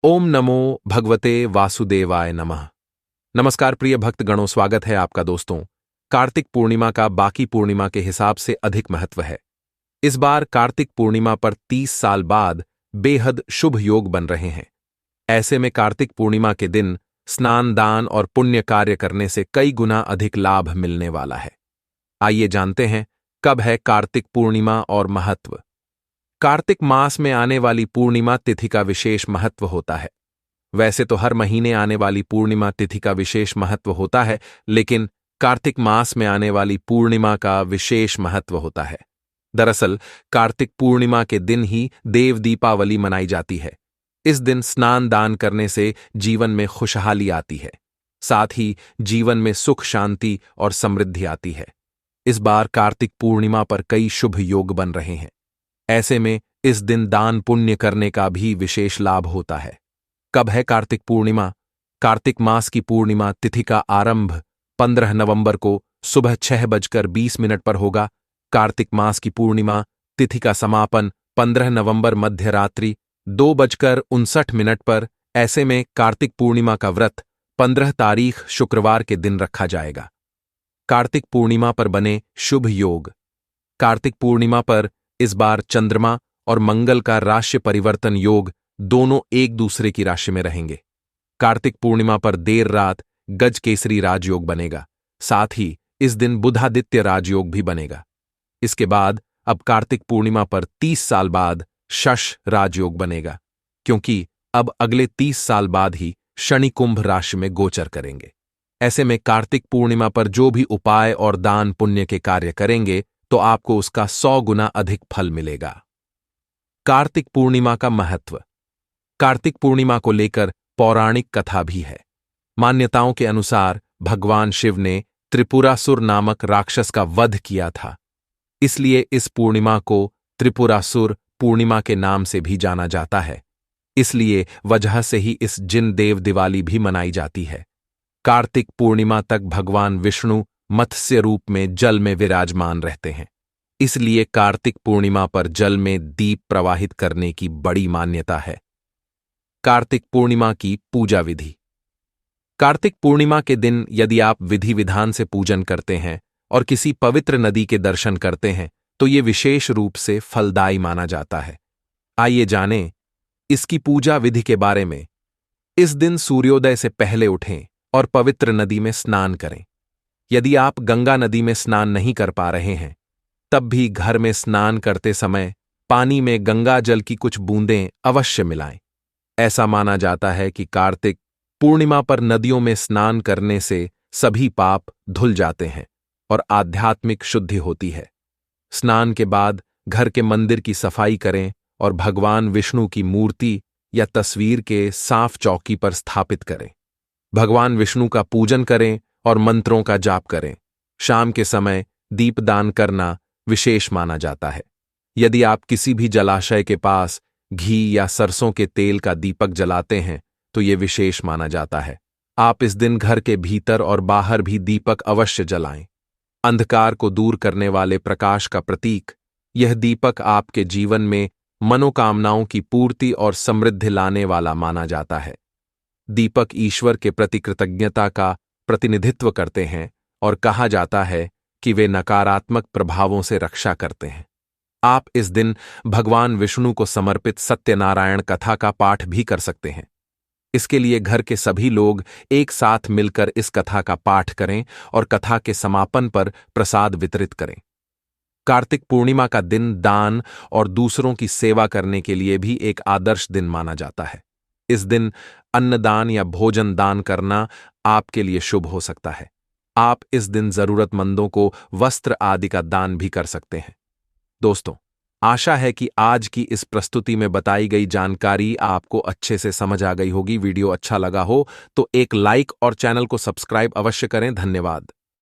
ओम नमो भगवते वासुदेवाय नमः। नमस्कार प्रिय भक्तगणों, स्वागत है आपका दोस्तों। कार्तिक पूर्णिमा का बाकी पूर्णिमा के हिसाब से अधिक महत्व है। इस बार कार्तिक पूर्णिमा पर 30 साल बाद बेहद शुभ योग बन रहे हैं। ऐसे में कार्तिक पूर्णिमा के दिन स्नान, दान और पुण्य कार्य करने से कई गुना अधिक लाभ मिलने वाला है। आइए जानते हैं कब है कार्तिक पूर्णिमा और महत्व। कार्तिक मास में आने वाली पूर्णिमा तिथि का विशेष महत्व होता है। वैसे तो हर महीने आने वाली पूर्णिमा तिथि का विशेष महत्व होता है, लेकिन कार्तिक मास में आने वाली पूर्णिमा का विशेष महत्व होता है। दरअसल कार्तिक पूर्णिमा के दिन ही देव दीपावली मनाई जाती है। इस दिन स्नान दान करने से जीवन में खुशहाली आती है, साथ ही जीवन में सुख, शांति और समृद्धि आती है। इस बार कार्तिक पूर्णिमा पर कई शुभ योग बन रहे हैं। ऐसे में इस दिन दान पुण्य करने का भी विशेष लाभ होता है। कब है कार्तिक पूर्णिमा? कार्तिक मास की पूर्णिमा तिथि का आरंभ 15 नवंबर को सुबह 6:20 पर होगा। कार्तिक मास की पूर्णिमा तिथि का समापन 15 नवंबर मध्य रात्रि 2:59 पर। ऐसे में कार्तिक पूर्णिमा का व्रत 15 तारीख शुक्रवार के दिन रखा जाएगा। कार्तिक पूर्णिमा पर बने शुभ योग। कार्तिक पूर्णिमा पर इस बार चंद्रमा और मंगल का राशि परिवर्तन योग दोनों एक दूसरे की राशि में रहेंगे। कार्तिक पूर्णिमा पर देर रात गज केसरी राजयोग बनेगा। साथ ही इस दिन बुधादित्य राजयोग भी बनेगा। इसके बाद अब कार्तिक पूर्णिमा पर 30 साल बाद शश राजयोग बनेगा, क्योंकि अब अगले 30 साल बाद ही शनि कुंभ राशि में गोचर करेंगे। ऐसे में कार्तिक पूर्णिमा पर जो भी उपाय और दान पुण्य के कार्य करेंगे तो आपको उसका 100 गुना अधिक फल मिलेगा। कार्तिक पूर्णिमा का महत्व। कार्तिक पूर्णिमा को लेकर पौराणिक कथा भी है। मान्यताओं के अनुसार भगवान शिव ने त्रिपुरासुर नामक राक्षस का वध किया था। इसलिए इस पूर्णिमा को त्रिपुरासुर पूर्णिमा के नाम से भी जाना जाता है। इसलिए वजह से ही इस जिन देव दिवाली भी मनाई जाती है। कार्तिक पूर्णिमा तक भगवान विष्णु मत्स्य रूप में जल में विराजमान रहते हैं। इसलिए कार्तिक पूर्णिमा पर जल में दीप प्रवाहित करने की बड़ी मान्यता है। कार्तिक पूर्णिमा की पूजा विधि। कार्तिक पूर्णिमा के दिन यदि आप विधि विधान से पूजन करते हैं और किसी पवित्र नदी के दर्शन करते हैं तो ये विशेष रूप से फलदायी माना जाता है। आइए जानें इसकी पूजा विधि के बारे में। इस दिन सूर्योदय से पहले उठें और पवित्र नदी में स्नान करें। यदि आप गंगा नदी में स्नान नहीं कर पा रहे हैं, तब भी घर में स्नान करते समय पानी में गंगा जल की कुछ बूंदें अवश्य मिलाएं। ऐसा माना जाता है कि कार्तिक पूर्णिमा पर नदियों में स्नान करने से सभी पाप धुल जाते हैं और आध्यात्मिक शुद्धि होती है। स्नान के बाद घर के मंदिर की सफाई करें और भगवान विष्णु की मूर्ति या तस्वीर के साफ चौकी पर स्थापित करें। भगवान विष्णु का पूजन करें और मंत्रों का जाप करें। शाम के समय दीपदान करना विशेष माना जाता है। यदि आप किसी भी जलाशय के पास घी या सरसों के तेल का दीपक जलाते हैं तो ये विशेष माना जाता है। आप इस दिन घर के भीतर और बाहर भी दीपक अवश्य जलाएं। अंधकार को दूर करने वाले प्रकाश का प्रतीक यह दीपक आपके जीवन में मनोकामनाओं की पूर्ति और समृद्धि लाने वाला माना जाता है। दीपक ईश्वर के प्रति कृतज्ञता का प्रतिनिधित्व करते हैं और कहा जाता है कि वे नकारात्मक प्रभावों से रक्षा करते हैं। आप इस दिन भगवान विष्णु को समर्पित सत्यनारायण कथा का पाठ भी कर सकते हैं। इसके लिए घर के सभी लोग एक साथ मिलकर इस कथा का पाठ करें और कथा के समापन पर प्रसाद वितरित करें। कार्तिक पूर्णिमा का दिन दान और दूसरों की सेवा करने के लिए भी एक आदर्श दिन माना जाता है। इस दिन अन्नदान या भोजन दान करना आपके लिए शुभ हो सकता है। आप इस दिन जरूरतमंदों को वस्त्र आदि का दान भी कर सकते हैं। दोस्तों, आशा है कि आज की इस प्रस्तुति में बताई गई जानकारी आपको अच्छे से समझ आ गई होगी। वीडियो अच्छा लगा हो तो एक लाइक और चैनल को सब्सक्राइब अवश्य करें। धन्यवाद।